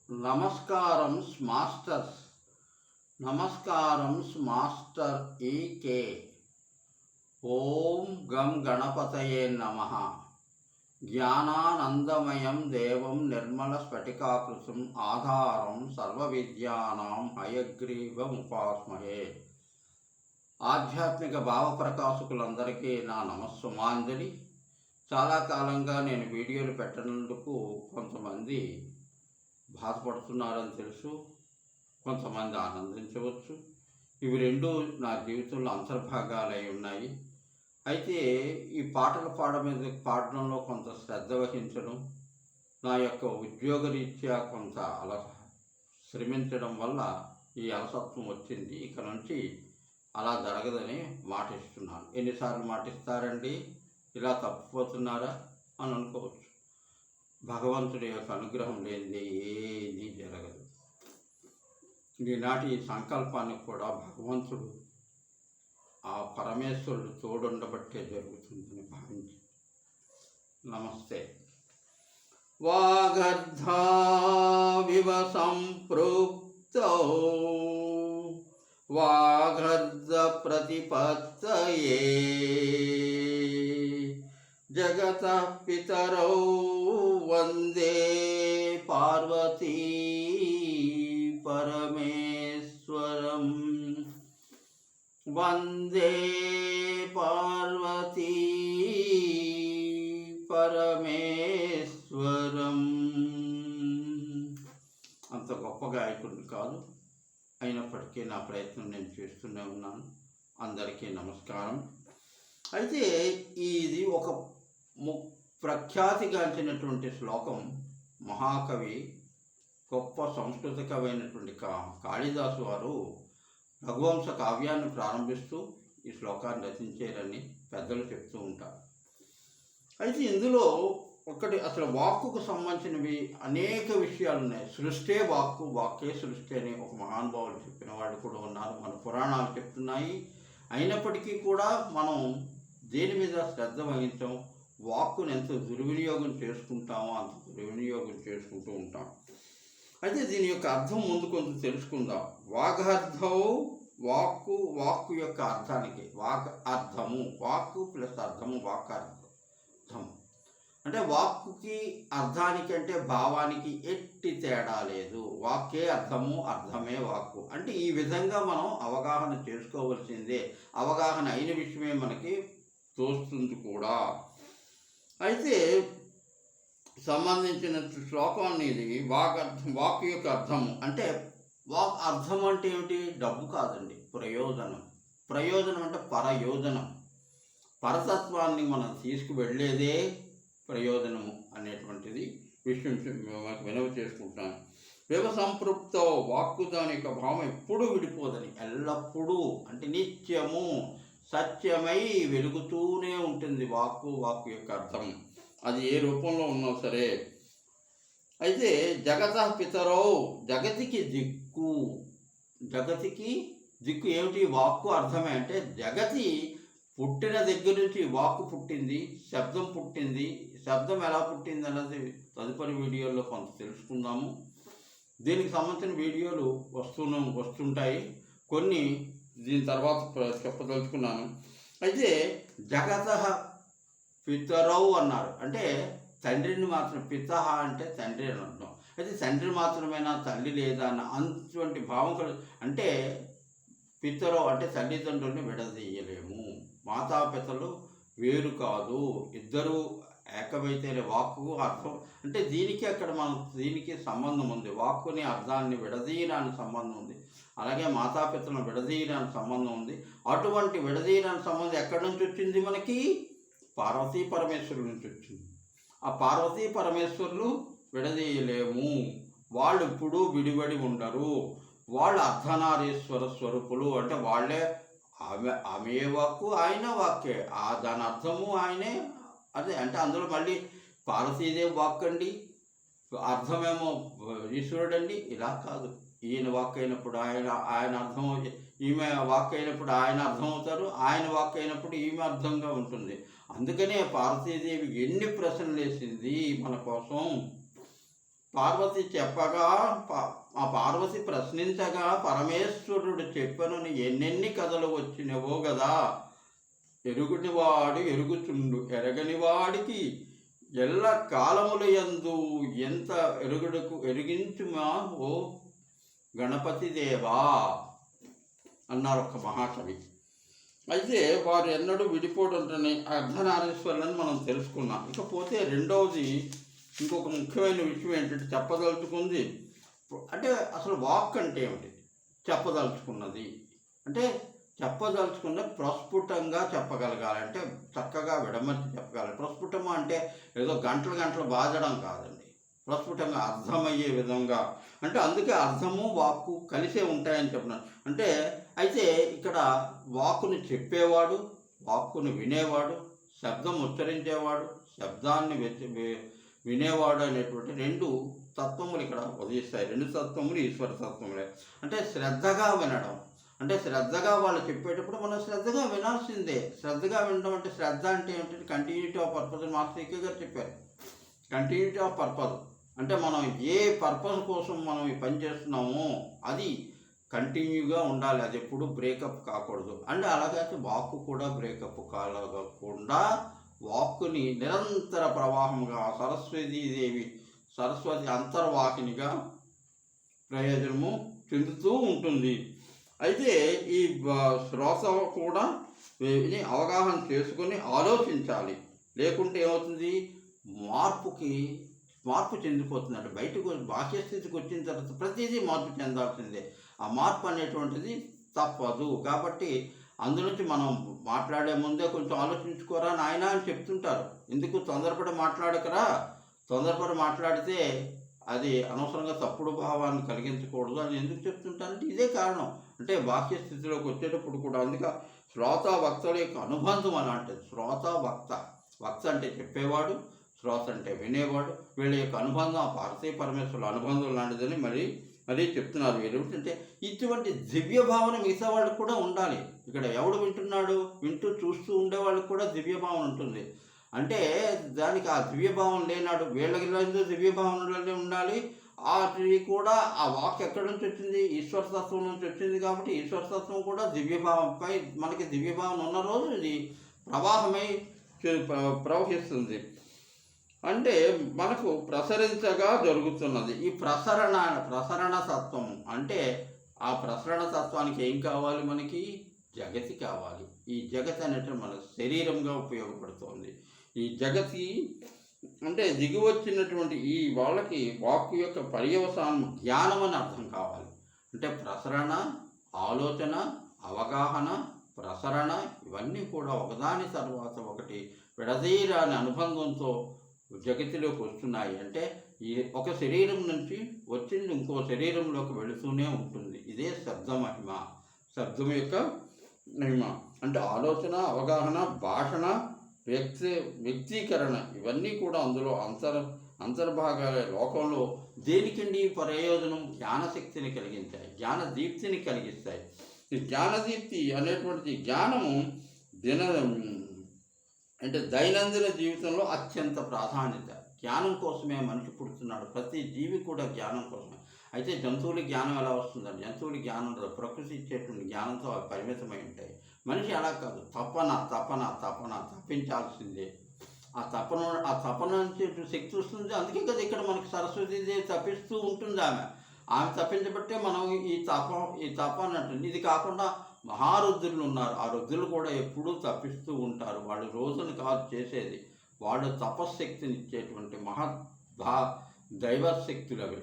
నమస్కారం మాస్టర్స్. నమస్కారం మాస్టర్ ఈకే. ఓం గం గణపతయే నమః. జ్ఞానానందమయం దేవం నిర్మల స్ఫటికాకృతిం ఆధారం సర్వవిద్యానాం హయగ్రీవముపాస్మహే. ఆధ్యాత్మిక భావ ప్రకాశకులందరికీ నా నమస్సుమాంజలి. చాలా కాలంగా నేను వీడియోలు పెట్టినందుకు కొంతమంది బాధపడుతున్నారని తెలుసు, కొంతమంది ఆనందించవచ్చు. ఇవి రెండు నా జీవితంలో అంతర్భాగాలై ఉన్నాయి. అయితే ఈ పాటలు పాడడంలో కొంత శ్రద్ధ వహించడం, నా యొక్క ఉద్యోగరీత్యా కొంత శ్రమించడం వల్ల ఈ అలసత్వం వచ్చింది. ఇక నుంచి అలా జరగదని మాటిస్తున్నాను. ఎన్నిసార్లు మాటిస్తారండి, ఇలా తప్పిపోతున్నారా అని అనుకోవచ్చు. భగవంతుడి యొక్క అనుగ్రహం లేనిది ఏది జరగదు. ఈనాటి సంకల్పానికి కూడా భగవంతుడు, ఆ పరమేశ్వరుడు తోడుండబట్టే జరుగుతుందని భావించి నమస్తే. వాగర్ధావివ సంపృక్తౌ వాగర్ధ ప్రతిపత్తయే జగతః పితరౌ వందే పార్వతీ పరమేశ్వరం. వందే పార్వతీ పరమేశ్వరం. అంత గొప్ప గాయకుడిని కాదు, అయినప్పటికీ నా ప్రయత్నం నేను చేస్తూనే ఉన్నాను. అందరికీ నమస్కారం. అయితే ఇది ఒక ప్రఖ్యాతిగాంచినటువంటి శ్లోకం. మహాకవి, గొప్ప సంస్కృత కవి అయినటువంటి కాళిదాసు వారు రఘువంశ కావ్యాన్ని ప్రారంభిస్తూ ఈ శ్లోకాన్ని రచించారని పెద్దలు చెప్తూ ఉంటారు. అయితే ఇందులో ఒకటి, అసలు వాక్కుకు సంబంధించినవి అనేక విషయాలు ఉన్నాయి. సృష్టే వాక్కు, వాక్కే సృష్టి అని ఒక మహానుభావులు చెప్పిన వాళ్ళు కూడా ఉన్నారు, మన పురాణాలు చెప్తున్నాయి. అయినప్పటికీ కూడా మనం దేని మీద శ్రద్ధ వహించాం, వాక్కును ఎంత దుర్వినియోగం చేసుకుంటామో అంత దుర్వినియోగం చేసుకుంటూ ఉంటాం. అయితే దీని యొక్క అర్థం ముందు కొంచెం తెలుసుకుందాం. వాగర్థం, వాక్కు, వాక్కు యొక్క అర్థానికి వాక్ అర్థము, వాక్కు ప్లస్ అర్థము, వాక్ అర్థం అంటే వాక్కుకి అర్థానికి అంటే భావానికి ఎట్టి తేడా లేదు. వాక్కే అర్థము, అర్థమే వాక్కు. అంటే ఈ విధంగా మనం అవగాహన చేసుకోవలసిందే. అవగాహన అయిన విషయమే మనకి తోస్తుంది కూడా. అయితే సంబంధించిన శ్లోకం అనేది వాక్ యొక్క అర్థము అంటే, వాక్ అర్థం అంటే ఏమిటి? డబ్బు కాదండి, ప్రయోజనం. ప్రయోజనం అంటే పరయోజనం, పరతత్వాన్ని మనం తీసుకువెళ్ళేదే ప్రయోజనము అనేటువంటిది విషయం వినవి చేసుకుంటాను. వివ సంపృప్తో, వాక్కు దాని యొక్క భావం ఎప్పుడూ విడిపోదని, ఎల్లప్పుడూ అంటే నిత్యము సత్యమై వెలుగుతూనే ఉంటుంది వాక్కు. వాక్కు యొక్క అర్థం అది ఏ రూపంలో ఉన్నా సరే. అయితే జగతః పితరౌ, జగతికి దిక్కు. జగతికి దిక్కు ఏమిటి? వాక్కు అర్థమే. అంటే జగతి పుట్టిన దగ్గర నుంచి వాక్కు పుట్టింది, శబ్దం పుట్టింది. శబ్దం ఎలా పుట్టింది అన్నది తదుపరి వీడియోలో కొంత తెలుసుకుందాము. దీనికి సంబంధించిన వీడియోలు వస్తుంటాయి, కొన్ని దీని తర్వాత చెప్పదలుచుకున్నాను. అయితే జగతః పితరౌ అన్నారు అంటే తండ్రిని మాత్రం, పితః అంటే తండ్రి అని అర్థం. అయితే తండ్రి మాత్రమేనా, తల్లి లేదా అన్న అటువంటి భావం అంటే పితరౌ అంటే తల్లిదండ్రుల్ని విడదీయలేము. మాతాపితలు వేరు కాదు, ఇద్దరు ఏకమైతేనే వాక్కు అర్థం. అంటే దీనికి అక్కడ దీనికి సంబంధం ఉంది. వాక్కుని అర్థాన్ని విడదీయడానికి సంబంధం ఉంది, అలాగే మాతాపితలను విడదీయడానికి సంబంధం ఉంది. అటువంటి విడదీయడానికి సంబంధం ఎక్కడి నుంచి వచ్చింది? మనకి పార్వతీ పరమేశ్వరుల నుంచి వచ్చింది. ఆ పార్వతీ పరమేశ్వరులు విడదీయలేము, వాళ్ళు ఇప్పుడు విడిబడి ఉండరు. వాళ్ళు అర్ధనారీశ్వర స్వరూపులు. అంటే వాళ్ళే, ఆమె వాక్కు, ఆయన వాక్కే, దాని అర్థము ఆయనే. అదే అంటే అందులో మళ్ళీ పార్వతీదేవి వాక్కు అండి, అర్థమేమో ఈశ్వరుడు అండి, ఇలా కాదు. ఈయన వాక్ అయినప్పుడు ఆయన అర్థం, ఈమె వాక్ అయినప్పుడు ఆయన అర్థమవుతారు, ఆయన వాక్ అయినప్పుడు ఈమె అర్థంగా ఉంటుంది. అందుకనే పార్వతీదేవి ఎన్ని ప్రశ్నలు వేసింది మన కోసం. పార్వతి చెప్పగా ఆ పార్వతి ప్రశ్నించగా పరమేశ్వరుడు చెప్పనుని ఎన్నెన్ని కథలు వచ్చినవో గదా. ఎరుగునివాడు ఎరుగుచుండు, ఎరగని వాడికి ఎల్ల కాలముల యందు ఎంత ఎరిగించుమా ఓ గణపతి దేవా అన్నారు ఒక మహాకవి. అయితే వారు ఎన్నడూ విడిపోవడంతోనే అర్ధనారీశ్వరులని మనం తెలుసుకున్నాం. ఇకపోతే రెండవది ఇంకొక ముఖ్యమైన విషయం ఏంటంటే చెప్పదలుచుకుంది అంటే అసలు వాక్ అంటే ఏమిటి, చెప్పదలుచుకున్నది అంటే చెప్పదలుచుకున్న ప్రస్ఫుటంగా చెప్పగలగాలి, అంటే చక్కగా విడమర్చి చెప్పగలగాలి. ప్రస్ఫుటము అంటే ఏదో గంటలు గంటలు బాధడం కాదండి, ప్రస్ఫుటంగా అర్థమయ్యే విధంగా. అంటే అందుకే అర్థము వాక్కు కలిసే ఉంటాయని చెప్తున్నాను. అంటే అయితే ఇక్కడ వాక్కుని చెప్పేవాడు, వాక్కుని వినేవాడు, శబ్దం ఉచ్చరించేవాడు, శబ్దాన్ని వినేవాడు అనేటువంటి రెండు తత్వములు ఇక్కడ ఉదయిస్తాయి. రెండు తత్వములు ఈశ్వర తత్వములే. అంటే శ్రద్ధగా వినడం, అంటే శ్రద్ధగా వాళ్ళు చెప్పేటప్పుడు మనం శ్రద్ధగా వినాల్సిందే. శ్రద్ధగా వినడం అంటే శ్రద్ధ అంటే ఏమిటంటే కంటిన్యూటీ ఆఫ్ పర్పస్. మాస్టర్ ఈకే గారు చెప్పారు, కంటిన్యూటీ ఆఫ్ పర్పస్ అంటే మనం ఏ పర్పస్ కోసం మనం ఈ పని చేస్తున్నామో అది కంటిన్యూగా ఉండాలి, అది ఎప్పుడు బ్రేకప్ కాకూడదు. అంటే అలాగైతే వాక్కు కూడా బ్రేకప్ కాకుండా వాక్కుని నిరంతర ప్రవాహంగా సరస్వతి అంతర్వాహినిగా ప్రయోజనము చెందుతూ ఉంటుంది. అయితే ఈ శ్వాస కూడా అవగాహన చేసుకొని ఆలోచించాలి, లేకుంటే ఏమవుతుంది మార్పు చెందిపోతుంది. అంటే బయటకు బాహ్య స్థితికి వచ్చిన తర్వాత ప్రతిదీ మార్పు చెందాల్సిందే. ఆ మార్పు అనేటువంటిది తప్పదు. కాబట్టి అందులోంచి మనం మాట్లాడే ముందే కొంచెం ఆలోచించుకోరా నాయన అని చెప్తుంటారు. ఎందుకు తొందరపడి మాట్లాడకరా, తొందరపడి మాట్లాడితే అది అనవసరంగా తప్పుడు భావాన్ని కలిగించకూడదు అని ఎందుకు చెప్తుంటారంటే ఇదే కారణం. అంటే బాహ్య స్థితిలోకి వచ్చేటప్పుడు కూడా అందుకే శ్రోత వక్తల యొక్క అనుబంధం అలాంటిది. శ్రోత వక్త, వక్త అంటే చెప్పేవాడు, శ్రోత అంటే వినేవాడు, వీళ్ళ యొక్క అనుబంధం ఆ పార్వతీ పరమేశ్వరుల అనుబంధం లాంటిదని మరీ చెప్తున్నారు. ఏమిటంటే ఇటువంటి దివ్య భావన మిగతా వాళ్ళకి కూడా ఉండాలి. ఇక్కడ ఎవడు వింటున్నాడు, వింటూ చూస్తూ ఉండే వాళ్ళకి కూడా దివ్య భావన ఉంటుంది. అంటే దానికి ఆ దివ్యభావం లేనాడు వీళ్ళకి దివ్యభావనలోనే ఉండాలి. అది కూడా ఆ వాక్ ఎక్కడి నుంచి వచ్చింది, ఈశ్వరతత్వం నుంచి వచ్చింది. కాబట్టి ఈశ్వరతత్వం కూడా దివ్యభావంపై మనకి దివ్యభావన ఉన్న రోజు ఇది ప్రవాహమై ప్రవహిస్తుంది. అంటే మనకు ప్రసరించగా జరుగుతున్నది ఈ ప్రసరణ తత్వం. అంటే ఆ ప్రసరణ తత్వానికి ఏం కావాలి, మనకి జగతి కావాలి. ఈ జగతి అనేటువంటి మన శరీరంగా ఉపయోగపడుతుంది. ఈ జగతి అంటే దిగివచ్చినటువంటి ఈ వాళ్ళకి వాక్కు యొక్క పర్యవసానం జ్ఞానం అని అర్థం కావాలి. అంటే ప్రసరణ, ఆలోచన, అవగాహన, ప్రసరణ ఇవన్నీ కూడా ఒకదాని తర్వాత ఒకటి విడదీయరాని అనుబంధంతో జగతిలోకి వస్తున్నాయి. అంటే ఈ ఒక శరీరం నుంచి వచ్చింది ఇంకో శరీరంలోకి వెళుతూనే ఉంటుంది. ఇదే శబ్ద మహిమ, శబ్దం యొక్క మహిమ. అంటే ఆలోచన, అవగాహన, భాషణ, వ్యక్తీకరణ ఇవన్నీ కూడా అందులో అంతర్భాగాల లోకంలో దేనికండి ప్రయోజనం? జ్ఞానశక్తిని కలిగించాయి, జ్ఞానదీప్తిని కలిగిస్తాయి. ఈ జ్ఞానదీప్తి అనేటువంటి జ్ఞానము అంటే దైనందిన జీవితంలో అత్యంత ప్రాధాన్యత. జ్ఞానం కోసమే మనిషి పుడుతున్నాడు. ప్రతి జీవి కూడా జ్ఞానం కోసమే. అయితే జంతువుల జ్ఞానం ఎలా వస్తుందండి? జంతువుల జ్ఞానం ప్రకృతి ఇచ్చేటువంటి జ్ఞానంతో అవి పరిమితమై ఉంటాయి. మనిషి అలా కాదు, తప్పించాల్సిందే. ఆ తపన నుంచి శక్తి వస్తుంది. అందుకే కదా ఇక్కడ మనకి సరస్వతీదేవి తప్పిస్తూ ఉంటుంది. ఆమె తప్పించబట్టే మనం ఈ తపన అంటుంది. ఇది కాకుండా మహారుద్రులు ఉన్నారు. ఆ రుద్రులు కూడా ఎప్పుడూ తప్పిస్తూ ఉంటారు. వాళ్ళు రోజును కాదు చేసేది, వాళ్ళు తపశ్శక్తిని ఇచ్చేటువంటి దైవశక్తులు అవి.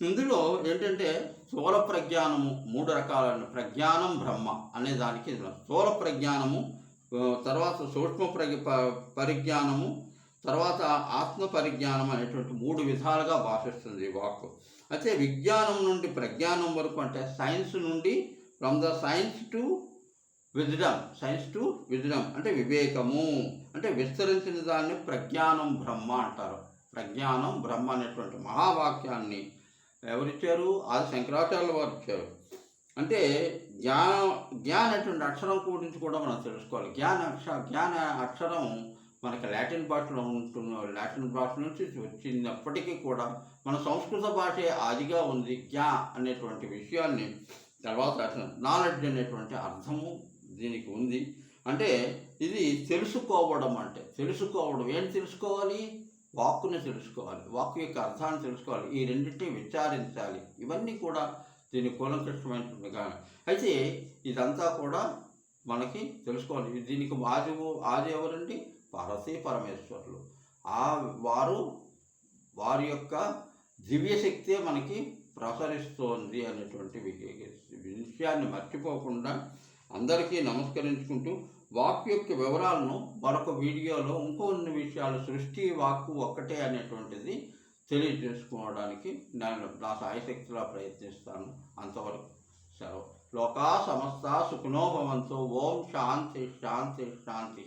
ఇందులో ఏంటంటే స్థూల ప్రజ్ఞానము 3 రకాలైన ప్రజ్ఞానం బ్రహ్మ అనే దానికి స్థూల ప్రజ్ఞానము, తర్వాత సూక్ష్మ పరిజ్ఞానము, తర్వాత ఆత్మ పరిజ్ఞానం అనేటువంటి 3 విధాలుగా భాషిస్తుంది వాక్కు. అయితే విజ్ఞానం నుండి ప్రజ్ఞానం వరకు అంటే సైన్స్ నుండి from the science to wisdom అంటే వివేకము అంటే విస్తరించిన దాన్ని ప్రజ్ఞానం బ్రహ్మ అంటారు. ప్రజ్ఞానం బ్రహ్మ అనేటువంటి మహావాక్యాన్ని ఎవరిచ్చారు? ఆది శంకరాచార్యుల వారు ఇచ్చారు. అంటే జ్ఞాన అనేటువంటి అక్షరం గురించి కూడా మనం తెలుసుకోవాలి. జ్ఞాన అక్షరం మనకి లాటిన్ భాషలో లాటిన్ భాష నుంచి వచ్చినప్పటికీ కూడా మన సంస్కృత భాషే ఆదిగా ఉంది. జ్ఞా అనేటువంటి విషయాన్ని తర్వాత నాలెడ్జ్ అనేటువంటి అర్థము దీనికి ఉంది. అంటే ఇది తెలుసుకోవడం, అంటే తెలుసుకోవడం. ఏం తెలుసుకోవాలి? వాక్కుని తెలుసుకోవాలి, వాక్కు యొక్క అర్థాన్ని తెలుసుకోవాలి, ఈ రెండింటిని విచారించాలి. ఇవన్నీ కూడా దీని కూలంకషమైనటువంటి. అయితే ఇదంతా కూడా మనకి తెలుసుకోవాలి. దీనికి ఆది ఎవరండి? పార్వతీ పరమేశ్వరులు. వారి యొక్క దివ్యశక్తే మనకి ప్రసరిస్తోంది అనేటువంటి విషయాన్ని మర్చిపోకుండా అందరికీ నమస్కరించుకుంటూ వాక్కు యొక్క వివరాలను మరొక వీడియోలో ఇంకొన్ని విషయాలు, సృష్టి వాక్కు ఒక్కటే అనేటువంటిది తెలియజేసుకోవడానికి నేను నా సాయశక్తిలా ప్రయత్నిస్తాను. అంతవరకు సెలవు. లోకా సమస్త సుఖినో భవంతు. ఓం శాంతి శాంతి శాంతి.